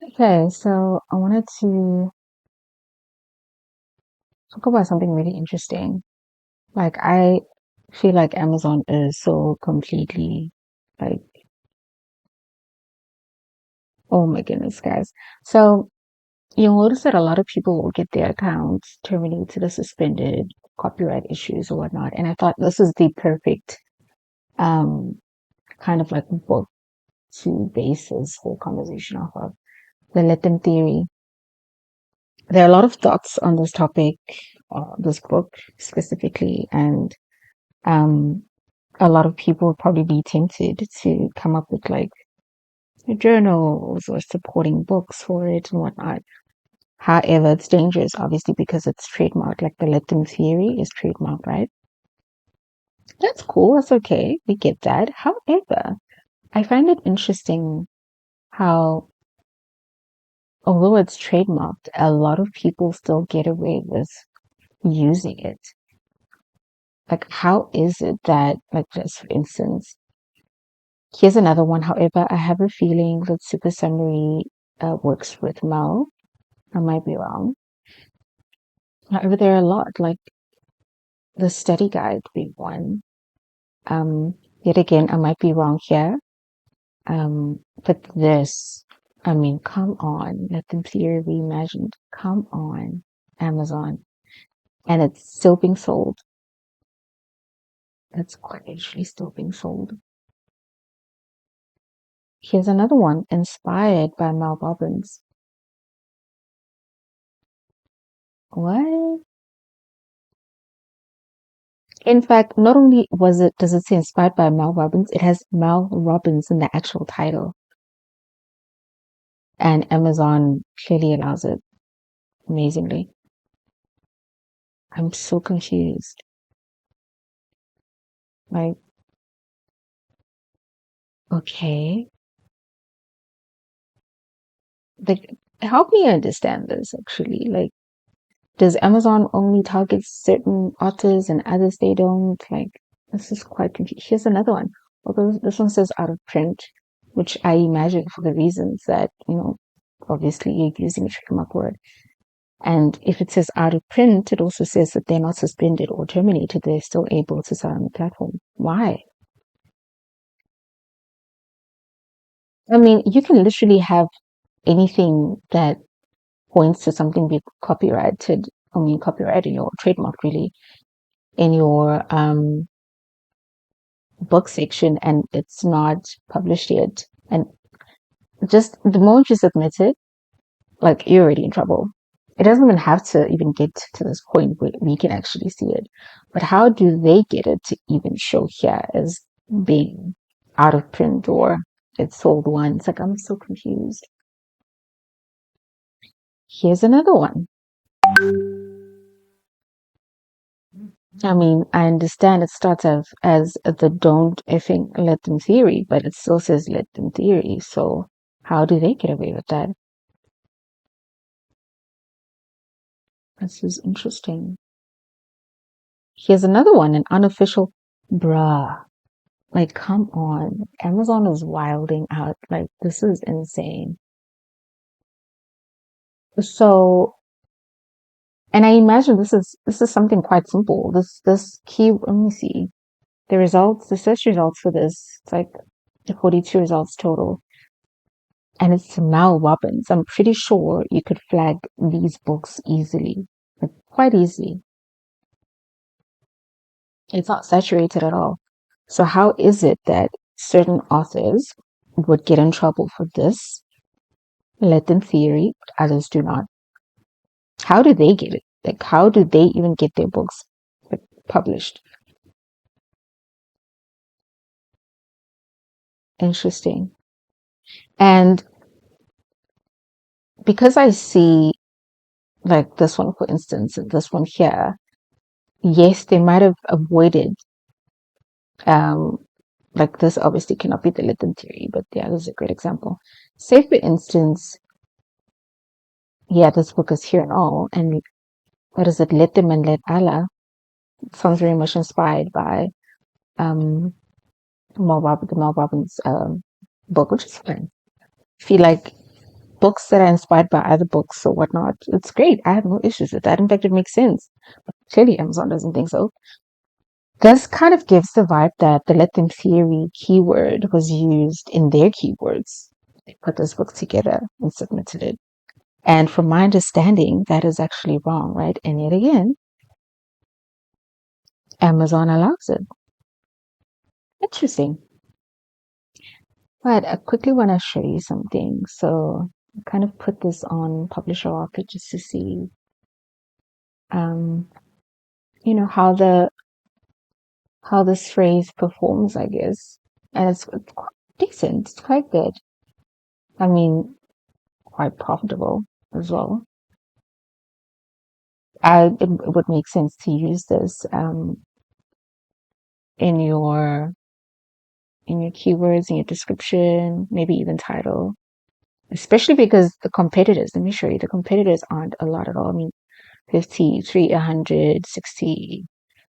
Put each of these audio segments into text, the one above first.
Okay, so I wanted to talk about something really interesting. Like, I feel like Amazon is so completely like, oh my goodness, guys. So you'll notice that a lot of people will get their accounts terminated or suspended, copyright issues or whatnot. And I thought this is the perfect um kind of like book to base this whole conversation off of. The let them theory. There are a lot of thoughts on this topic, this book specifically, and um a lot of people would probably be tempted to come up with like journals or supporting books for it and whatnot. However, it's dangerous, obviously, because it's trademarked, like the let them theory is trademarked, right? That's cool. That's okay. We get that. However, I find it interesting how, although it's trademarked, a lot of people still get away with using it. Like, how is it that, like, just for instance, here's another one. However, I have a feeling that Super Summary works with Mal. I might be wrong. However, there are a lot, like the study guide being one. Yet again, I might be wrong here. But this, I mean, come on, let them theory reimagined. Come on, Amazon. And it's still being sold. It's quite actually still being sold. Here's another one inspired by Mel Robbins. What? In fact, not only does it say inspired by Mel Robbins, it has Mel Robbins in the actual title, and Amazon clearly allows it amazingly. I'm so confused. Like, okay, like help me understand this actually. Like, does Amazon only target certain authors and others they don't? Like, this is quite confusing. Here's another one. Although this one says out of print, which I imagine for the reasons that, obviously you're using a trademark word. And if it says out of print, it also says that they're not suspended or terminated. They're still able to sell on the platform. Why? I mean, you can literally have anything that points to something be copyrighted. I mean, copyrighted or trademark really in your book section, and it's not published yet. And just the moment you submit it, like you're already in trouble. It doesn't even have to even get to this point where we can actually see it. But how do they get it to even show here as being out of print or it's sold once? Like, I'm so confused. Here's another one. I mean, I understand it starts as the don't effing let them theory, but it still says let them theory. So how do they get away with that? This is interesting. Here's another one, an unofficial bruh. Like, come on. Amazon is wilding out. Like, this is insane. So, and I imagine this is something quite simple. This key, let me see. The search results for this, it's like 42 results total. And it's Mal Robbins. I'm pretty sure you could flag these books easily, like quite easily. It's not saturated at all. So how is it that certain authors would get in trouble for this? Let them theory, but others do not. How do they get it? Like, how do they even get their books like, published? Interesting. And because I see like this one, for instance, and this one here, yes, they might have avoided um like this obviously cannot be the let them theory, but yeah, this is a great example. Say for instance, yeah, this book is here and all, and what is it, Let Them and Let Allah? It sounds very much inspired by um the Mel Robbins book, which is fine. I feel like, books that are inspired by other books or whatnot. It's great. I have no issues with that. In fact, it makes sense. Clearly, Amazon doesn't think so. This kind of gives the vibe that the let them theory keyword was used in their keywords. They put this book together and submitted it. And from my understanding, that is actually wrong, right? And yet again, Amazon allows it. Interesting. But I quickly want to show you something. So I kind of put this on Publisher Rocket just to see, um, how this phrase performs, I guess. And it's quite decent. It's quite good. I mean, quite profitable as well. It would make sense to use this in your keywords, in your description, maybe even title. Especially because the competitors, let me show you, the competitors aren't a lot at all. I mean, 53, 100, 60,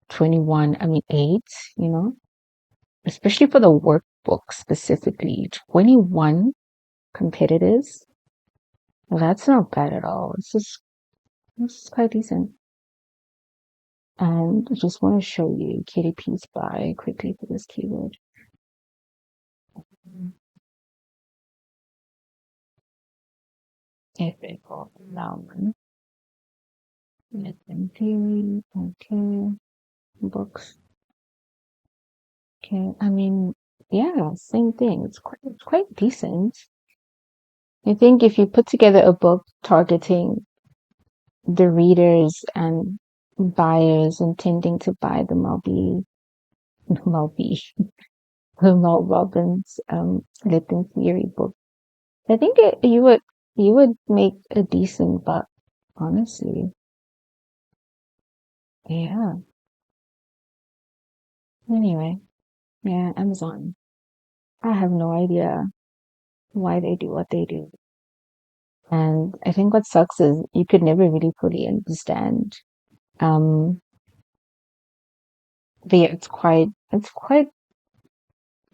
21, I mean, 8, you know, especially for the workbook specifically, 21 competitors. Well, that's not bad at all. This is quite decent. And I just want to show you KDP's buy quickly for this keyword. Ethical allowance. Let theory. Okay. Books. Okay. I mean, yeah, same thing. It's quite decent. I think if you put together a book targeting the readers and buyers intending to buy the Melby, the Mel Robbins Let Them Theory book, I think you would make a decent buck, honestly. Yeah. Anyway, yeah, Amazon. I have no idea why they do what they do. And I think what sucks is you could never really fully understand. Um, but yeah, it's quite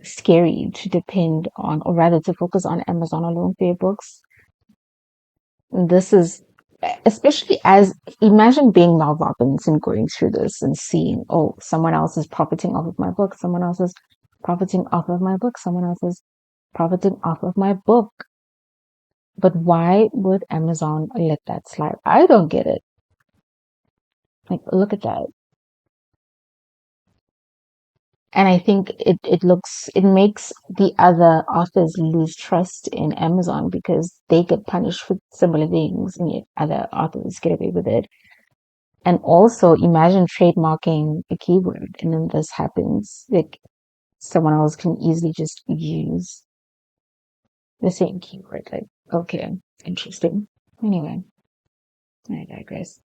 scary to depend on, or rather to focus on Amazon alone for your books. This is, especially as, imagine being Mel Robbins and going through this and seeing, oh, someone else is profiting off of my book, someone else is profiting off of my book, someone else is profiting off of my book. But why would Amazon let that slide? I don't get it. Like, look at that. And I think it makes the other authors lose trust in Amazon because they get punished for similar things and yet other authors get away with it. And also imagine trademarking a keyword and then this happens. Like someone else can easily just use the same keyword. Like, okay, interesting. Anyway, I digress.